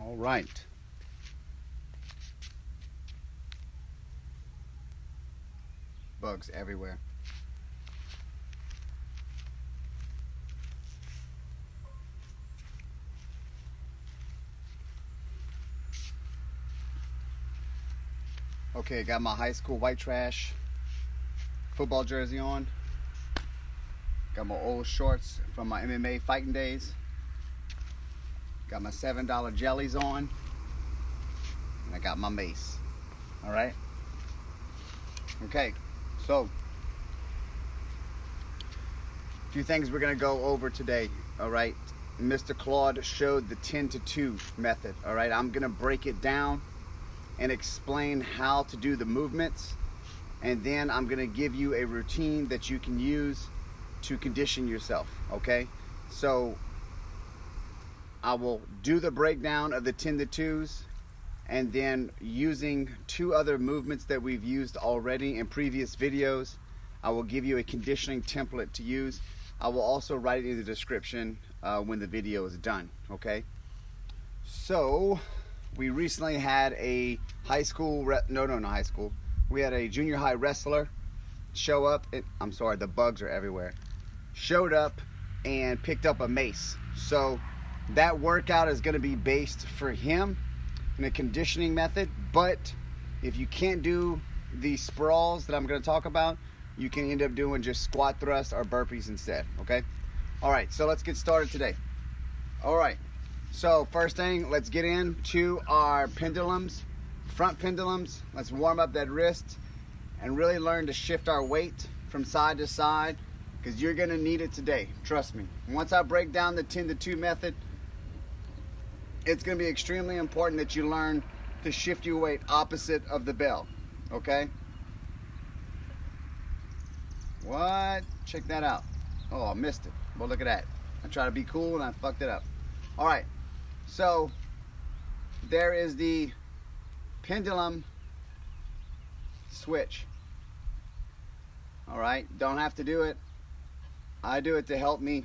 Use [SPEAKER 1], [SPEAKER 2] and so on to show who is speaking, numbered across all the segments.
[SPEAKER 1] All right. Bugs everywhere. Okay, got my high school white trash football jersey on. Got my old shorts from my MMA fighting days. Got my $7 jellies on. And I got my mace. Alright? Okay, so a few things we're going to go over today. Alright? Mr. Claude showed the 10 to 2 method. Alright? I'm going to break it down and explain how to do the movements. And then I'm going to give you a routine that you can use to condition yourself. Okay? So I will do the breakdown of the 10 to 2s, and then using 2 other movements that we've used already in previous videos, I will give you a conditioning template to use. I will also write it in the description when the video is done. Okay? So we recently had a high school, not high school. We had a junior high wrestler show up. I'm sorry, the bugs are everywhere. Showed up and picked up a mace. So that workout is going to be based for him in a conditioning method. But if you can't do the sprawls that I'm going to talk about, you can end up doing just squat thrusts or burpees instead. Okay? All right, so let's get started today. All right. So first thing, let's get into our pendulums, front pendulums. Let's warm up that wrist and really learn to shift our weight from side to side, because you're going to need it today. Trust me. Once I break down the 10 to 2 method, it's going to be extremely important that you learn to shift your weight opposite of the bell. Okay? What? Check that out. Oh, I missed it. Well, look at that. I tried to be cool and I fucked it up. All right. So there is the pendulum switch. All right. Don't have to do it. I do it to help me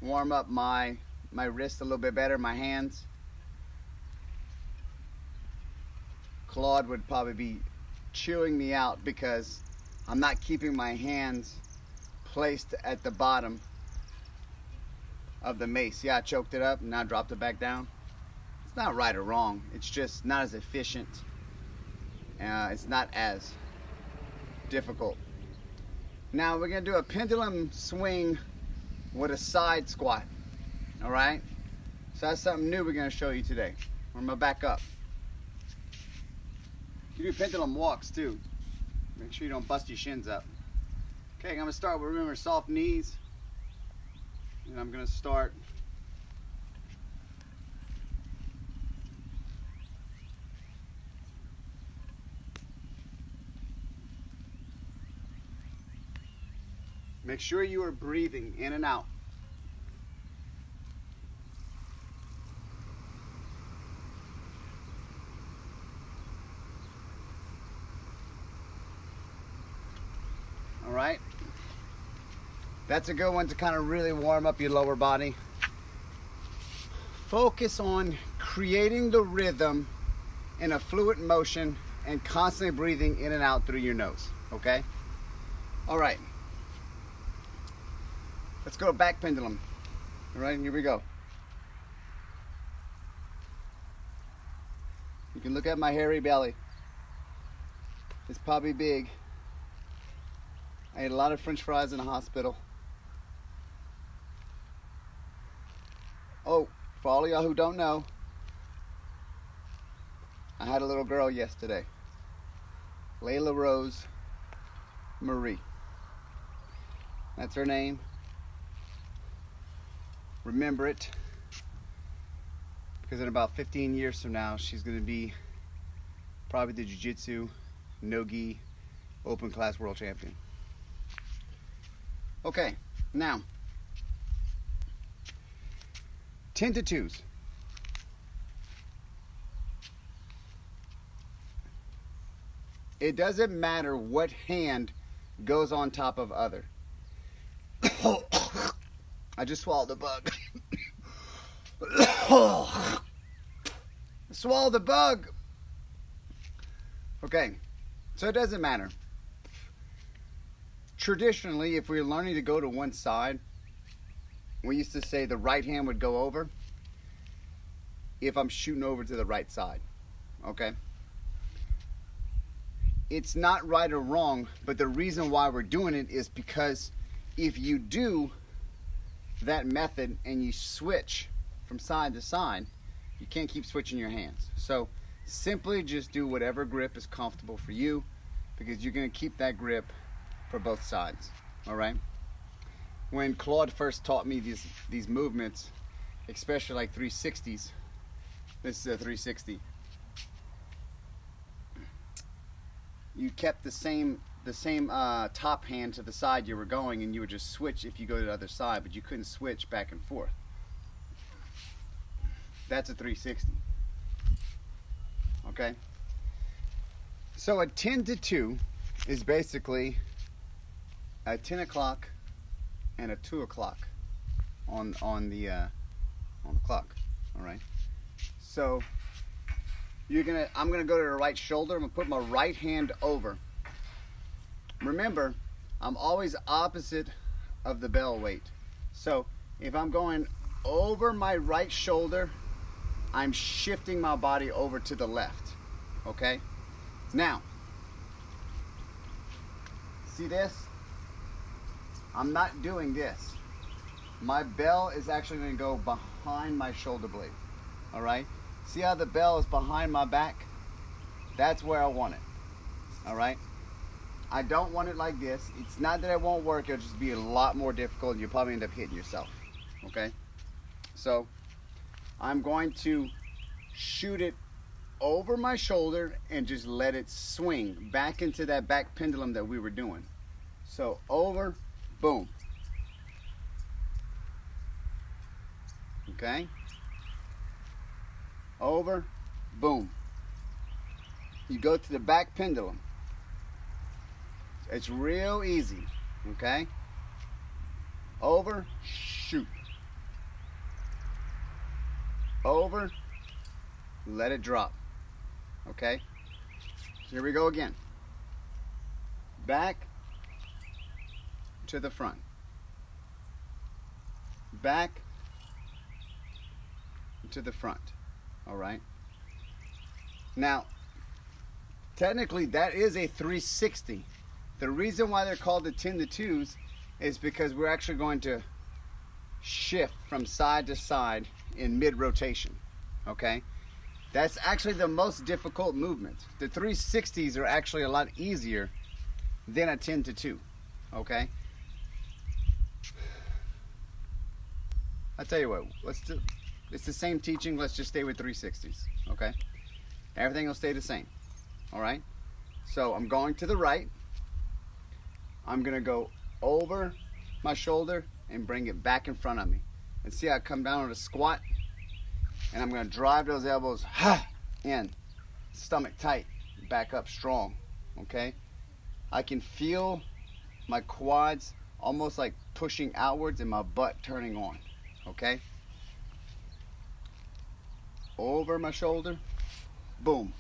[SPEAKER 1] warm up my wrist a little bit better, my hands. Claude would probably be chewing me out because I'm not keeping my hands placed at the bottom of the mace. Yeah, I choked it up and now dropped it back down. It's not right or wrong. It's just not as efficient. It's not as difficult. Now we're going to do a pendulum swing with a side squat. All right? So that's something new we're going to show you today. I'm going to back up. You do pendulum walks too. Make sure you don't bust your shins up. Okay, I'm going to start with, remember, soft knees. And I'm going to start make sure you are breathing in and out. All right. That's a good one to kind of really warm up your lower body. Focus on creating the rhythm in a fluid motion and constantly breathing in and out through your nose. Okay? All right. Let's go to back pendulum. All right, here we go. You can look at my hairy belly. It's probably big. I ate a lot of French fries in the hospital. Oh, for all of y'all who don't know, I had a little girl yesterday. Layla Rose Marie. That's her name. Remember it, because in about 15 years from now, she's going to be probably the Jiu-Jitsu, no-gi, open class world champion. Okay, now 10 to 2s. It doesn't matter what hand goes on top of other. I just swallowed a bug. swallow the bug. Okay, so it doesn't matter. Traditionally, if we were learning to go to one side, we used to say the right hand would go over if I'm shooting over to the right side. Okay? It's not right or wrong, but the reason why we're doing it is because if you do that method and you switch from side to side, you can't keep switching your hands. So simply just do whatever grip is comfortable for you, because you're going to keep that grip for both sides. All right? When Claude first taught me these movements, especially like 360s, this is a 360. You kept the same top hand to the side you were going, and you would just switch if you go to the other side, but you couldn't switch back and forth. That's a 360. Okay? So a 10 to 2 is basically a 10 o'clock and a 2 o'clock on the clock. All right? So I'm gonna go to the right shoulder. I'm gonna put my right hand over. Remember, I'm always opposite of the bell weight. So if I'm going over my right shoulder, I'm shifting my body over to the left. Okay? Now, see this? I'm not doing this. My bell is actually going to go behind my shoulder blade. All right? See how the bell is behind my back? That's where I want it. All right? I don't want it like this. It's not that it won't work. It'll just be a lot more difficult, and you'll probably end up hitting yourself. Okay? So I'm going to shoot it over my shoulder and just let it swing back into that back pendulum that we were doing. So over, boom. Okay? Over, boom. You go to the back pendulum. It's real easy. Okay? Over, shoot. Over, let it drop. Okay? Here we go again. Back to the front. Back to the front. All right? Now, technically that is a 360. The reason why they're called the 10 to 2s is because we're actually going to shift from side to side in mid-rotation. Okay? That's actually the most difficult movement. The 360s are actually a lot easier than a 10 to 2. Okay? I'll tell you what, it's the same teaching, let's just stay with 360s. Okay? Everything will stay the same. Alright? So I'm going to the right. I'm going to go over my shoulder and bring it back in front of me. And see how I come down on a squat? And I'm going to drive those elbows in, stomach tight, back up strong. Okay? I can feel my quads almost like pushing outwards and my butt turning on. Okay? Over my shoulder, boom.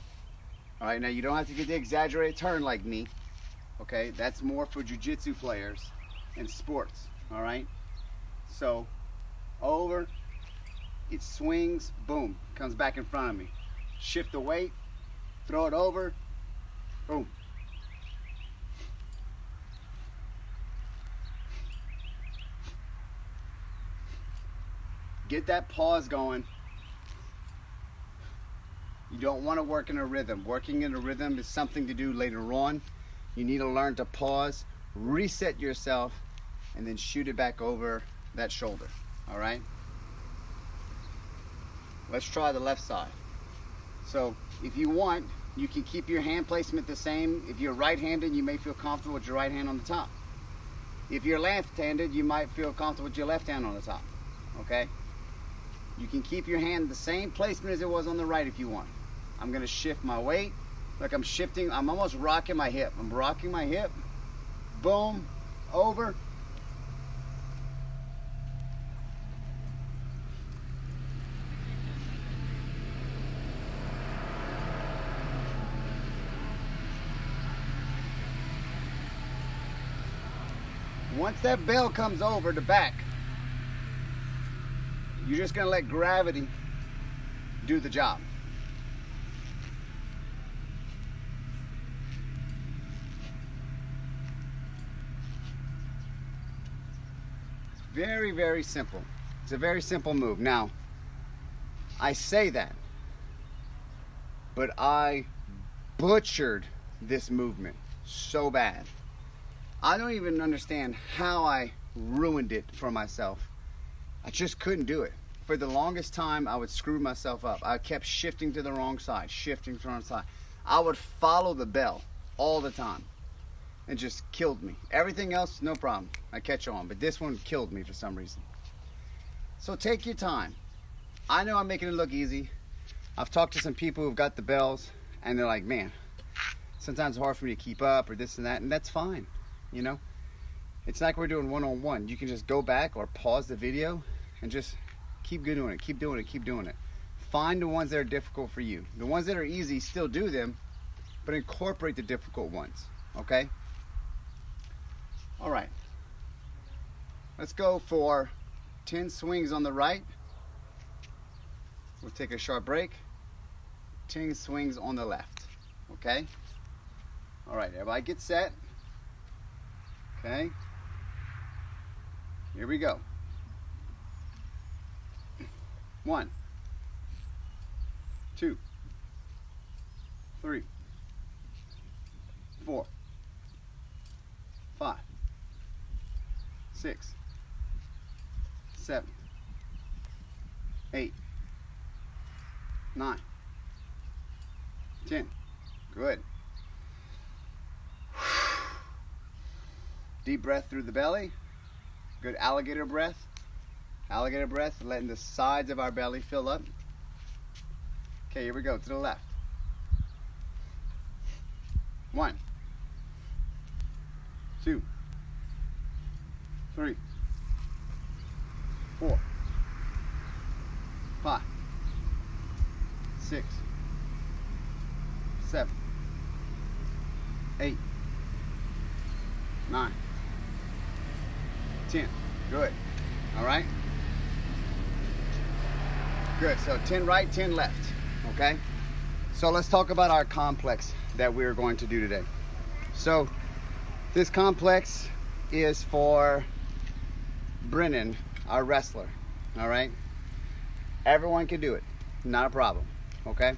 [SPEAKER 1] All right, now you don't have to get the exaggerated turn like me. Okay, that's more for jiu-jitsu players and sports. All right, so over, it swings, boom, comes back in front of me. Shift the weight, throw it over, boom. Get that pause going. You don't want to work in a rhythm. Working in a rhythm is something to do later on. You need to learn to pause, reset yourself, and then shoot it back over that shoulder. All right? Let's try the left side. So if you want, you can keep your hand placement the same. If you're right-handed, you may feel comfortable with your right hand on the top. If you're left-handed, you might feel comfortable with your left hand on the top. Okay? You can keep your hand the same placement as it was on the right if you want. I'm going to shift my weight. Look, I'm shifting. I'm almost rocking my hip. I'm rocking my hip. Boom. Over. Once that bell comes over the back, you're just gonna let gravity do the job. It's very, very simple. It's a very simple move. Now, I say that, but I butchered this movement so bad. I don't even understand how I ruined it for myself. I just couldn't do it. For the longest time, I would screw myself up. I kept shifting to the wrong side, shifting to the wrong side. I would follow the bell all the time. It just killed me. Everything else, no problem. I catch on, but this one killed me for some reason. So take your time. I know I'm making it look easy. I've talked to some people who've got the bells, and they're like, man, sometimes it's hard for me to keep up or this and that, and that's fine, you know? It's like we're doing one-on-one. You can just go back or pause the video and just keep doing it, keep doing it, keep doing it. Find the ones that are difficult for you. The ones that are easy, still do them, but incorporate the difficult ones, okay? All right. Let's go for 10 swings on the right. We'll take a short break. 10 swings on the left, okay? All right, everybody get set. Okay. Here we go. 1, 2, 3, 4, 5, 6, 7, 8, 9, 10. Good. Deep breath through the belly. Good alligator breath. Alligator breath, letting the sides of our belly fill up. Okay, here we go, to the left. 1, 2, 3, 4, 5, 6, 7, 8, 9, 10. Good. All right. Good. So 10 right, 10 left. Okay. So let's talk about our complex that we're going to do today. So this complex is for Brennan, our wrestler. All right. Everyone can do it. Not a problem. Okay.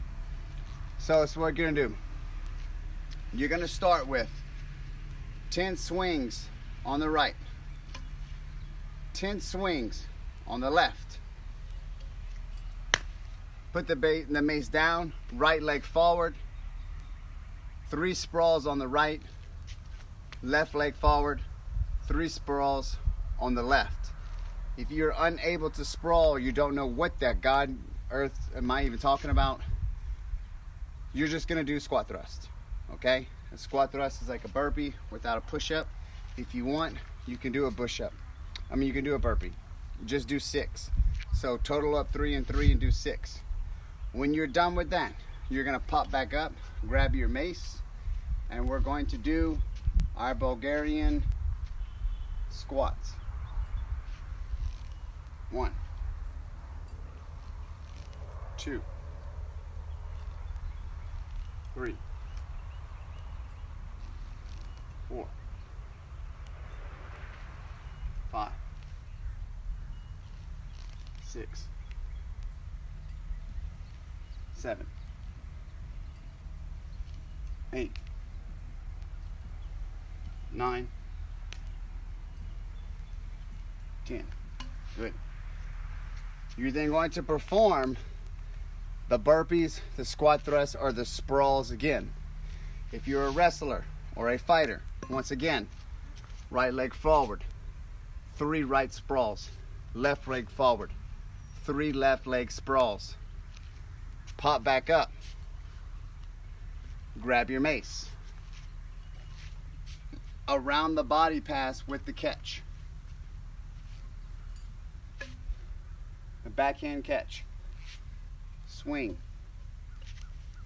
[SPEAKER 1] So that's what we're going to do. You're going to start with 10 swings on the right, 10 swings on the left. Put the mace down, right leg forward, 3 sprawls on the right, left leg forward, 3 sprawls on the left. If you're unable to sprawl, you don't know what that God, earth am I even talking about, you're just going to do squat thrust. Okay? A squat thrust is like a burpee without a push-up. If you want, you can do a push-up. You can do a burpee. Just do 6. So total up 3 and 3 and do 6. When you're done with that, you're gonna pop back up, grab your mace, and we're going to do our Bulgarian squats. 1, 2, 3, 4, 5, 6, 7, 8, 9, 10. Good. You're then going to perform the burpees, the squat thrusts, or the sprawls again. If you're a wrestler or a fighter, once again, right leg forward, 3 right sprawls, left leg forward, 3 left leg sprawls. Pop back up. Grab your mace. Around the body pass with the catch. The backhand catch. Swing.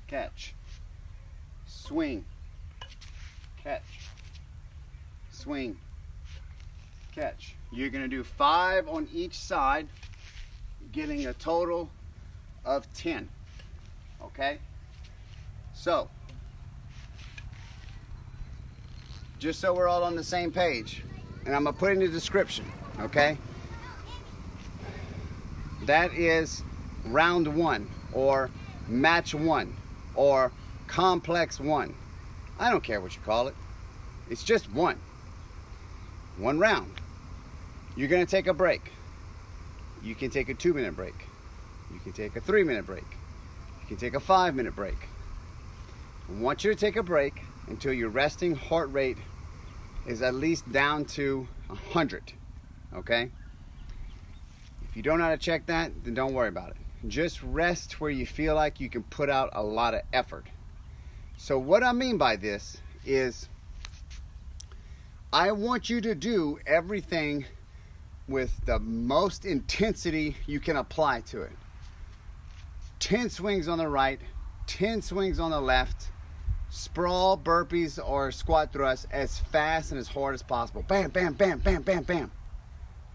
[SPEAKER 1] Catch. Swing. Catch. Swing. catch. You're gonna do 5 on each side, getting a total of 10, okay? So, just so we're all on the same page, and I'm gonna put in the description, okay? That is round 1, or match 1, or complex 1. I don't care what you call it. It's just one round. You're gonna take a break. You can take a 2-minute break. You can take a 3-minute break. You can take a 5-minute break. I want you to take a break until your resting heart rate is at least down to 100, okay? If you don't know how to check that, then don't worry about it. Just rest where you feel like you can put out a lot of effort. So what I mean by this is I want you to do everything with the most intensity you can apply to it. 10 swings on the right, 10 swings on the left, sprawl, burpees, or squat thrusts as fast and as hard as possible. Bam, bam, bam, bam, bam, bam.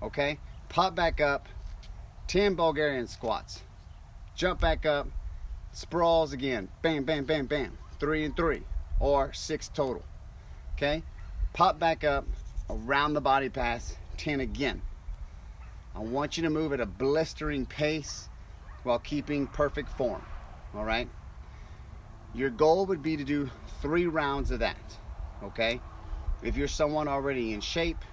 [SPEAKER 1] Okay? Pop back up, 10 Bulgarian squats. Jump back up, sprawls again. Bam, bam, bam, bam. 3 and 3, or 6 total. Okay? Pop back up, around the body pass, 10 again. I want you to move at a blistering pace while keeping perfect form. All right? Your goal would be to do 3 rounds of that. Okay? If you're someone already in shape,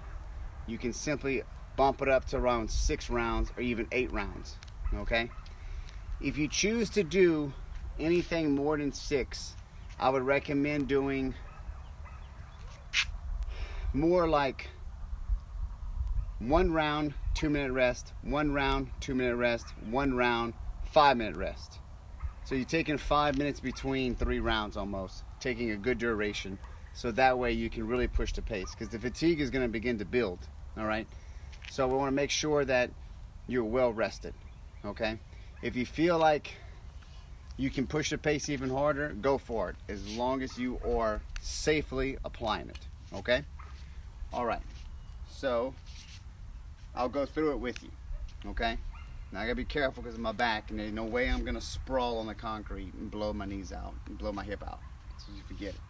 [SPEAKER 1] you can simply bump it up to around 6 rounds or even 8 rounds. Okay? If you choose to do anything more than 6, I would recommend doing more like 1 round, 2-minute rest, 1 round, 2-minute rest, 1 round, 5-minute rest. So you're taking 5 minutes between 3 rounds almost, taking a good duration, so that way you can really push the pace, because the fatigue is going to begin to build. All right, so we want to make sure that you're well rested. Okay, if you feel like you can push the pace even harder, go for it, as long as you are safely applying it. Okay? All right, so I'll go through it with you. Okay? Now I gotta be careful because of my back, and there's no way I'm gonna sprawl on the concrete and blow my knees out and blow my hip out, so you forget it.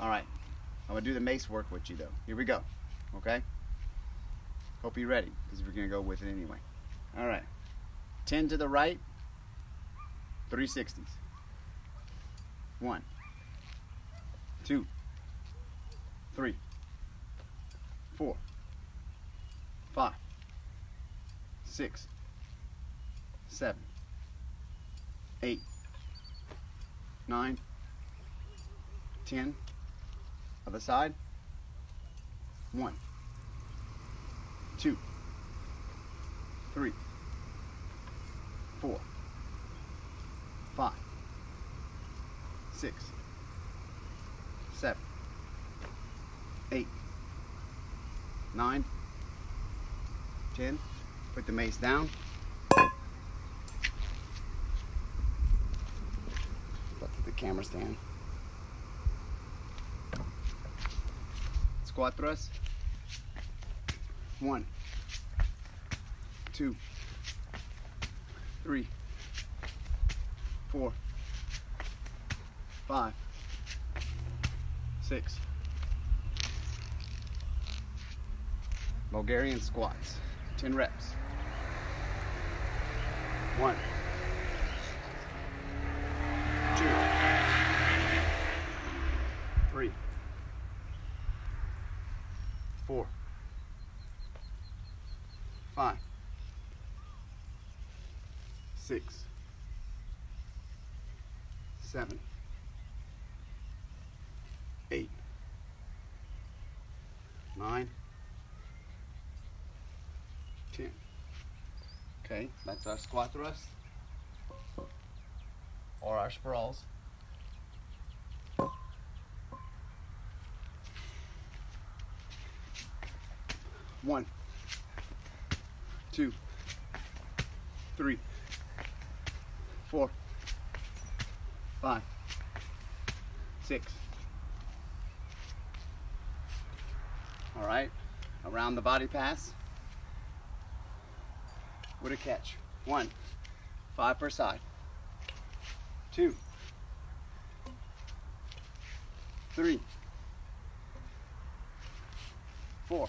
[SPEAKER 1] All right, I'm gonna do the mace work with you though. Here we go. Okay? Hope you're ready, because we're gonna go with it anyway. All right, 10 to the right, 360s. 1, 2, 3, 4, 5, 6, 7, 8, 9, 10. Other side. 1, 2, 3, 4, 5, 6, 7, 8, 9, 10. Put the mace down. Let the camera stand. Squat thrust. 1, 2, 3, 4, 5, 6. Bulgarian squats, 10 reps. 1, 2, 3, 4, 5, 6, 7, 8, 9, 10. Okay, that's our squat thrust or our sprawls. 1, 2, 3, 4, 5, 6. All right, around the body pass with a catch. 1, 5 per side. 2, 3, 4,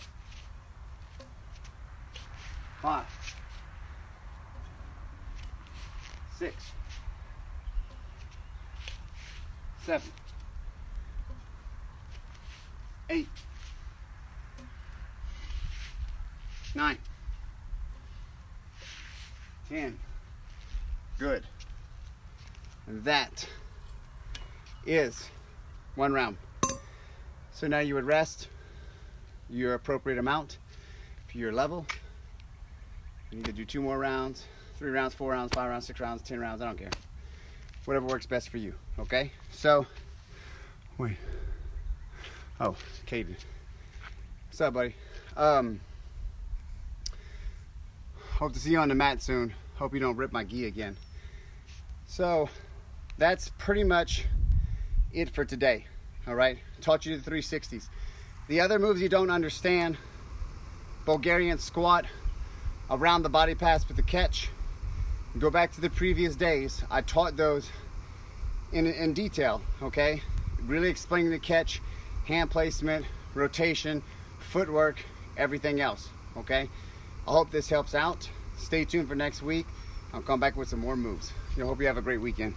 [SPEAKER 1] 5, 6, 7, 8, 9, 10. Good. And that is 1 round. So now you would rest your appropriate amount for your level. You need to do 2 more rounds, 3 rounds, 4 rounds, 5 rounds, 6 rounds, 10 rounds, I don't care. Whatever works best for you, okay? So, wait. Oh, Caden. What's up, buddy? Hope to see you on the mat soon. Hope you don't rip my gi again. So, that's pretty much it for today, all right? Taught you the 360s. The other moves you don't understand, Bulgarian squat, around the body pass with the catch. Go back to the previous days. I taught those in detail, okay? Really explaining the catch, hand placement, rotation, footwork, everything else, okay? I hope this helps out. Stay tuned for next week. I'll come back with some more moves. I hope you have a great weekend.